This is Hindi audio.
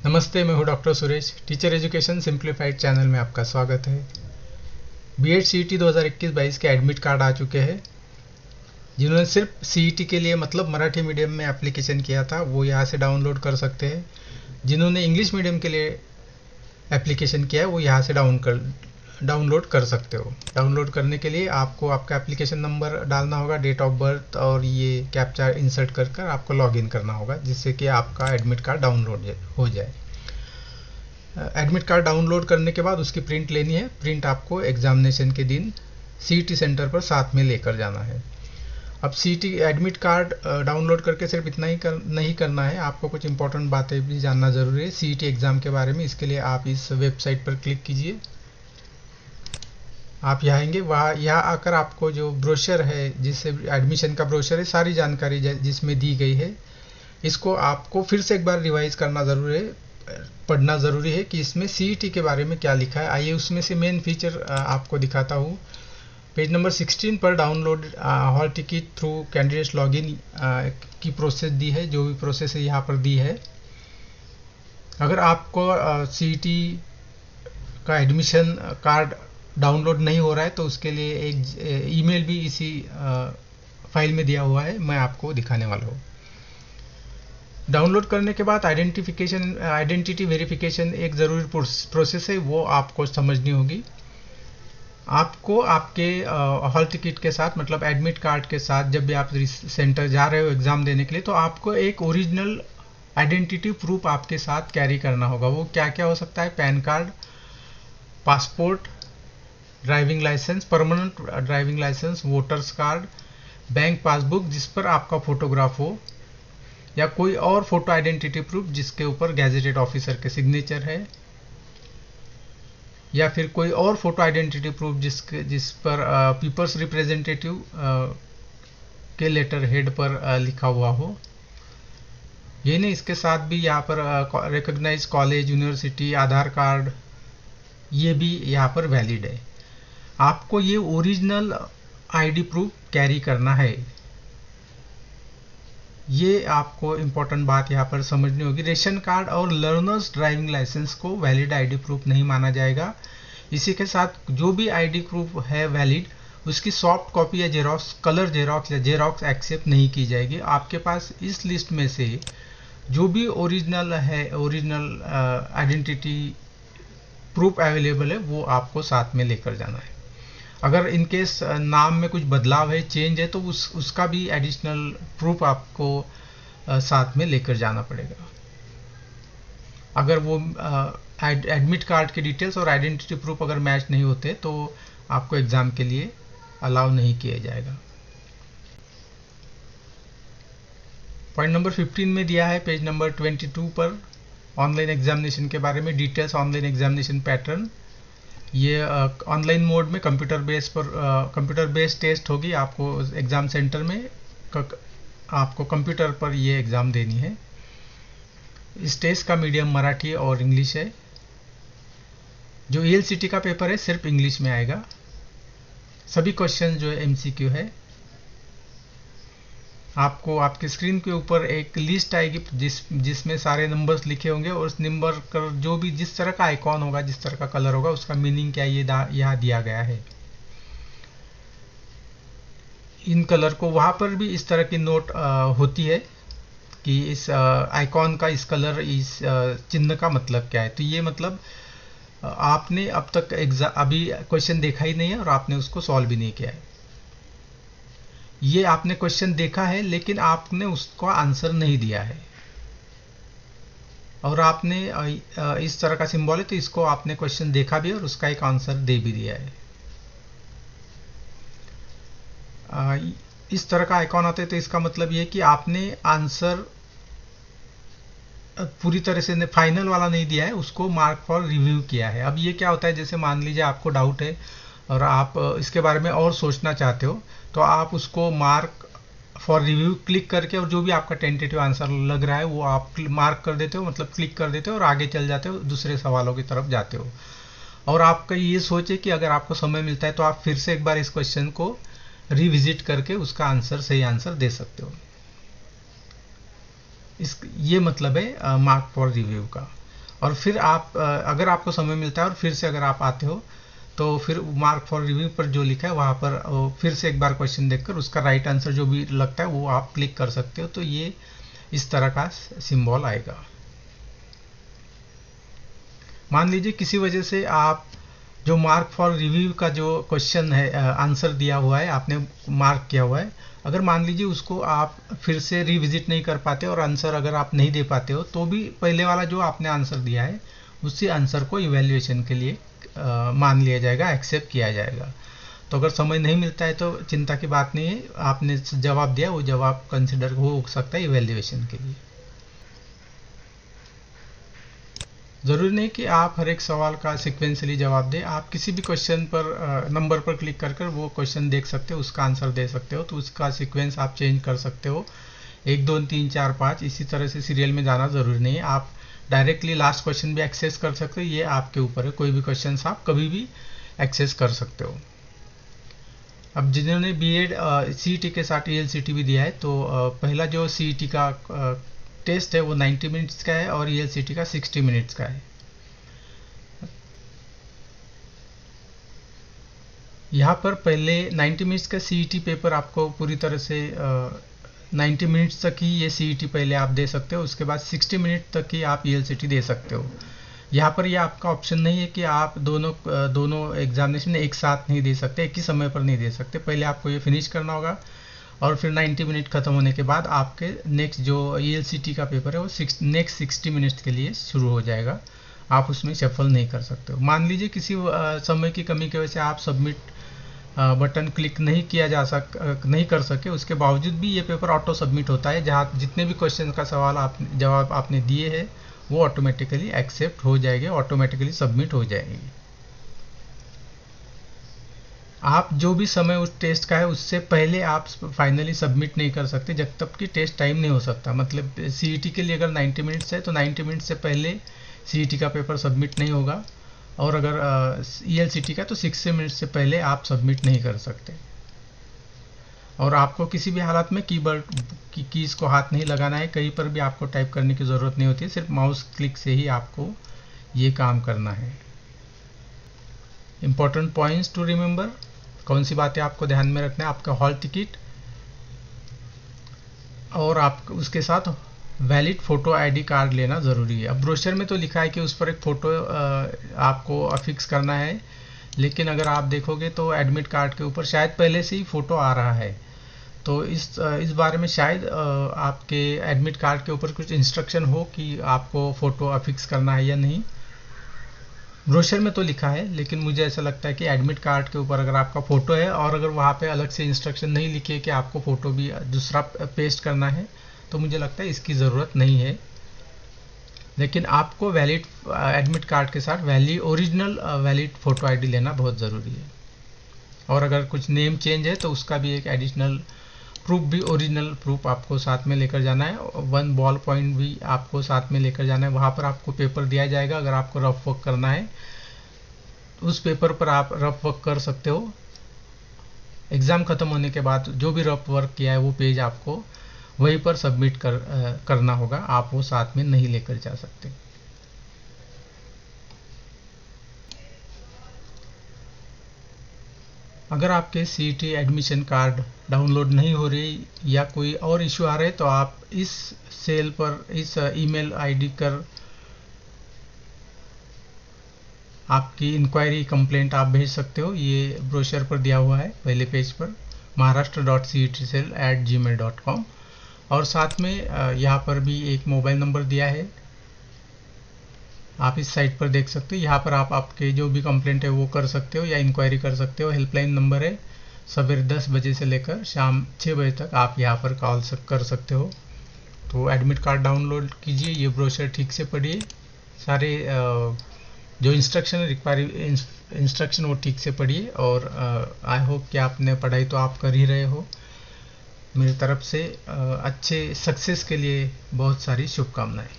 नमस्ते, मैं हूं doctor Suresh. Teacher education simplified channel में आपका स्वागत है। बीएड सीईटी 2021-22 के एडमिट कार्ड आ चुके हैं। जिन्होंने सिर्फ सीईटी के लिए मतलब मराठी मीडियम में एप्लीकेशन किया था वो यहाँ से डाउनलोड कर सकते हैं। जिन्होंने इंग्लिश मीडियम के लिए एप्लीकेशन किया है वो यहाँ से डाउनलोड कर सकते हो। डाउनलोड करने के लिए आपको आपका एप्लीकेशन नंबर डालना होगा, डेट ऑफ बर्थ और ये कैप्चा इंसर्ट कर आपको लॉगिन करना होगा, जिससे कि आपका एडमिट कार्ड डाउनलोड हो जाए। एडमिट कार्ड डाउनलोड करने के बाद उसकी प्रिंट लेनी है। प्रिंट आपको एग्जामिनेशन के दिन सीईटी सेंटर पर साथ में लेकर जाना है। अब सीईटी एडमिट कार्ड डाउनलोड करके सिर्फ इतना ही नहीं करना है, आपको कुछ इंपॉर्टेंट बातें भी जानना ज़रूरी है सीईटी एग्ज़ाम के बारे में। इसके लिए आप इस वेबसाइट पर क्लिक कीजिए। आप यहाँ आएंगे, वहाँ यहाँ आकर आपको जो ब्रोशर है, जिससे एडमिशन का ब्रोशर है, सारी जानकारी जिसमें दी गई है, इसको आपको फिर से एक बार रिवाइज करना ज़रूरी है, पढ़ना ज़रूरी है कि इसमें सीईटी के बारे में क्या लिखा है। आइए उसमें से मेन फीचर आपको दिखाता हूँ। पेज नंबर 16 पर download hall ticket through candidates login की प्रोसेस दी है। जो भी प्रोसेस है यहाँ पर दी है। अगर आपको सीईटी का एडमिशन कार्ड डाउनलोड नहीं हो रहा है तो उसके लिए एक ईमेल भी इसी फाइल में दिया हुआ है, मैं आपको दिखाने वाला हूँ। डाउनलोड करने के बाद आइडेंटिटी वेरिफिकेशन एक ज़रूरी प्रोसेस है, वो आपको समझनी होगी। आपको आपके हॉल टिकट के साथ मतलब एडमिट कार्ड के साथ जब भी आप सेंटर जा रहे हो एग्ज़ाम देने के लिए, तो आपको एक ओरिजिनल आइडेंटिटी प्रूफ आपके साथ कैरी करना होगा। वो क्या क्या हो सकता है? PAN card, passport, driving licence, permanent driving licence, voter's card, bank passbook जिस पर आपका फोटोग्राफ हो, या कोई और फोटो आइडेंटिटी प्रूफ जिसके ऊपर गैजेटेड ऑफिसर के सिग्नेचर है, या फिर कोई और फोटो आइडेंटिटी प्रूफ जिस पर पीपल्स रिप्रेजेंटेटिव के लेटर हेड पर लिखा हुआ हो। ये नहीं, इसके साथ भी यहाँ पर रिकॉग्नाइज कॉलेज, यूनिवर्सिटी, आधार कार्ड, ये भी यहाँ पर वैलिड है। आपको ये ओरिजिनल आईडी प्रूफ कैरी करना है। ये आपको इम्पोर्टेंट बात यहाँ पर समझनी होगी। रेशन कार्ड और लर्नर्स ड्राइविंग लाइसेंस को वैलिड आईडी प्रूफ नहीं माना जाएगा। इसी के साथ जो भी आईडी प्रूफ है वैलिड, उसकी सॉफ्ट कॉपी या जेरॉक्स, कलर जेरॉक्स या जेरॉक्स एक्सेप्ट नहीं की जाएगी। आपके पास इस लिस्ट में से जो भी ओरिजिनल है, ओरिजिनल आइडेंटिटी प्रूफ अवेलेबल है, वो आपको साथ में लेकर जाना है। अगर इनकेस नाम में कुछ बदलाव है, चेंज है, तो उसका भी एडिशनल प्रूफ आपको साथ में लेकर जाना पड़ेगा। अगर वो एडमिट कार्ड के डिटेल्स और आइडेंटिटी प्रूफ अगर मैच नहीं होते तो आपको एग्ज़ाम के लिए अलाउ नहीं किया जाएगा। पॉइंट नंबर 15 में दिया है पेज नंबर 22 पर ऑनलाइन एग्जामिनेशन के बारे में डिटेल्स। ऑनलाइन एग्जामिनेशन पैटर्न, ये ऑनलाइन मोड में कंप्यूटर बेस्ड टेस्ट होगी। आपको एग्ज़ाम सेंटर में आपको कंप्यूटर पर ये एग्ज़ाम देनी है। इस टेस्ट का मीडियम मराठी और इंग्लिश है। जो ईएलसीटी का पेपर है सिर्फ इंग्लिश में आएगा। सभी क्वेश्चन जो है एमसीक्यू है। आपको आपकी स्क्रीन के ऊपर एक लिस्ट आएगी जिसमें सारे नंबर्स लिखे होंगे, और उस नंबर का जो भी जिस तरह का आइकॉन होगा, जिस तरह का कलर होगा, उसका मीनिंग क्या ये यहाँ दिया गया है। इन कलर को वहाँ पर भी इस तरह की नोट होती है कि इस आइकॉन का, इस कलर, इस चिन्ह का मतलब क्या है। तो ये मतलब आपने अब तक अभी क्वेश्चन देखा ही नहीं है और आपने उसको सॉल्व भी नहीं किया है। ये आपने क्वेश्चन देखा है लेकिन आपने उसका आंसर नहीं दिया है, और आपने इस तरह का सिंबल है तो इसको आपने क्वेश्चन देखा भी और उसका एक आंसर दे भी दिया है। इस तरह का आइकॉन आता है तो इसका मतलब ये है कि आपने आंसर पूरी तरह से फाइनल वाला नहीं दिया है, उसको मार्क फॉर रिव्यू किया है। अब ये क्या होता है, जैसे मान लीजिए आपको डाउट है और आप इसके बारे में और सोचना चाहते हो, तो आप उसको मार्क फॉर रिव्यू क्लिक करके, और जो भी आपका टेंटेटिव आंसर लग रहा है वो आप मार्क कर देते हो, मतलब क्लिक कर देते हो, और आगे चल जाते हो, दूसरे सवालों की तरफ जाते हो। और आपका ये सोचे कि अगर आपको समय मिलता है तो आप फिर से एक बार इस क्वेश्चन को रिविजिट करके उसका आंसर, सही आंसर दे सकते हो। ये मतलब है मार्क फॉर रिव्यू का। और फिर आप अगर आपको समय मिलता है और फिर से अगर आप आते हो तो फिर मार्क फॉर रिव्यू पर जो लिखा है वहाँ पर फिर से एक बार क्वेश्चन देखकर उसका राइट आंसर जो भी लगता है वो आप क्लिक कर सकते हो। तो ये इस तरह का सिंबल आएगा। मान लीजिए किसी वजह से आप जो मार्क फॉर रिव्यू का जो क्वेश्चन है आंसर दिया हुआ है, आपने मार्क किया हुआ है, अगर मान लीजिए उसको आप फिर से रिविजिट नहीं कर पाते और आंसर अगर आप नहीं दे पाते हो तो भी पहले वाला जो आपने आंसर दिया है उसी आंसर को इवैल्यूएशन के लिए मान लिया जाएगा, एक्सेप्ट किया जाएगा। तो अगर समय नहीं मिलता है तो चिंता की बात नहीं है, आपने जवाब दिया वो जवाब कंसिडर हो सकता है इवैल्यूएशन के लिए। ज़रूरी नहीं कि आप हर एक सवाल का सिक्वेंसली जवाब दें, आप किसी भी क्वेश्चन पर नंबर पर क्लिक कर वो क्वेश्चन देख सकते हो, उसका आंसर दे सकते हो। तो उसका सीक्वेंस आप चेंज कर सकते हो, 1 2 3 4 5 इसी तरह से सीरियल में जाना ज़रूरी नहीं है। आप डायरेक्टली लास्ट क्वेश्चन भी एक्सेस कर सकते हो, ये आपके ऊपर है। कोई भी क्वेश्चन आप कभी भी एक्सेस कर सकते हो। अब जिन्होंने बीएड सीईटी के साथ ईएलसीटी भी दिया है तो पहला जो सीईटी का टेस्ट है वो 90 मिनट्स का है और ईएलसीटी का 60 मिनट्स का है। यहाँ पर पहले 90 मिनट्स का सीईटी पेपर आपको पूरी तरह से 90 मिनट्स तक ही ये सीईटी पहले आप दे सकते हो, उसके बाद 60 मिनट तक ही आप ईएलसीटी दे सकते हो। यहाँ पर ये आपका ऑप्शन नहीं है कि आप दोनों एग्जामिनेशन एक साथ नहीं दे सकते, एक ही समय पर नहीं दे सकते। पहले आपको ये फिनिश करना होगा और फिर 90 मिनट खत्म होने के बाद आपके नेक्स्ट जो ईएलसीटी का पेपर है वो नेक्स्ट 60 मिनट्स के लिए शुरू हो जाएगा। आप उसमें सफल नहीं कर सकते हो। मान लीजिए किसी समय की कमी की वजह से आप सबमिट बटन क्लिक नहीं कर सके, उसके बावजूद भी ये पेपर ऑटो सबमिट होता है, जहाँ जितने भी क्वेश्चन का जवाब आपने दिए हैं वो ऑटोमेटिकली एक्सेप्ट हो जाएंगे, ऑटोमेटिकली सबमिट हो जाएंगे। आप जो भी समय उस टेस्ट का है उससे पहले आप फाइनली सबमिट नहीं कर सकते जब तक कि टेस्ट टाइम नहीं हो सकता। मतलब सीईटी के लिए अगर 90 मिनट्स है तो 90 मिनट से पहले सीईटी का पेपर सबमिट नहीं होगा, और अगर ईएलसीटी का तो 60 मिनट से पहले आप सबमिट नहीं कर सकते। और आपको किसी भी हालत में कीबोर्ड की कीज को हाथ नहीं लगाना है, कहीं पर भी आपको टाइप करने की ज़रूरत नहीं होती है, सिर्फ माउस क्लिक से ही आपको ये काम करना है। इंपॉर्टेंट पॉइंट्स टू रिमेंबर, कौन सी बातें आपको ध्यान में रखना है? आपका हॉल टिकट और आप उसके साथ वैलिड फोटो आईडी कार्ड लेना ज़रूरी है। अब ब्रोशर में तो लिखा है कि उस पर एक फ़ोटो आपको अफिक्स करना है, लेकिन अगर आप देखोगे तो एडमिट कार्ड के ऊपर शायद पहले से ही फ़ोटो आ रहा है। तो इस बारे में शायद आपके एडमिट कार्ड के ऊपर कुछ इंस्ट्रक्शन हो कि आपको फ़ोटो अफिक्स करना है या नहीं। ब्रोशर में तो लिखा है, लेकिन मुझे ऐसा लगता है कि एडमिट कार्ड के ऊपर अगर आपका फ़ोटो है और अगर वहाँ पे अलग से इंस्ट्रक्शन नहीं लिखे कि आपको फ़ोटो भी दूसरा पेस्ट करना है, तो मुझे लगता है इसकी ज़रूरत नहीं है। लेकिन आपको वैलिड एडमिट कार्ड के साथ ओरिजिनल वैलिड फ़ोटो आईडी लेना बहुत ज़रूरी है। और अगर कुछ नेम चेंज है तो उसका भी एक एडिशनल प्रूफ भी, ओरिजिनल प्रूफ आपको साथ में लेकर जाना है। 1 बॉल पॉइंट भी आपको साथ में लेकर जाना है। वहाँ पर आपको पेपर दिया जाएगा, अगर आपको रफ वर्क करना है उस पेपर पर आप रफ वर्क कर सकते हो। एग्ज़ाम ख़त्म होने के बाद जो भी रफ वर्क किया है वो पेज आपको वहीं पर सबमिट करना होगा, आप वो साथ में नहीं लेकर जा सकते। अगर आपके सीईटी एडमिशन कार्ड डाउनलोड नहीं हो रही या कोई और इशू आ रहे हैं तो आप इस सेल पर इस ईमेल आईडी कर आपकी इंक्वायरी कंप्लेंट आप भेज सकते हो। ये ब्रोशर पर दिया हुआ है पहले पेज पर, maharashtra.cetcell@gmail.com। और साथ में यहाँ पर भी एक मोबाइल नंबर दिया है, आप इस साइट पर देख सकते हो। यहाँ पर आप आपके जो भी कंप्लेंट है वो कर सकते हो या इंक्वायरी कर सकते हो। हेल्पलाइन नंबर है, सवेरे 10 बजे से लेकर शाम 6 बजे तक आप यहाँ पर कॉल कर सकते हो। तो एडमिट कार्ड डाउनलोड कीजिए, ये ब्रोशर ठीक से पढ़िए, सारे जो इंस्ट्रक्शन वो ठीक से पढ़िए। और आई होप कि आपने पढ़ाई तो आप कर ही रहे हो। मेरी तरफ से अच्छे सक्सेस के लिए बहुत सारी शुभकामनाएं।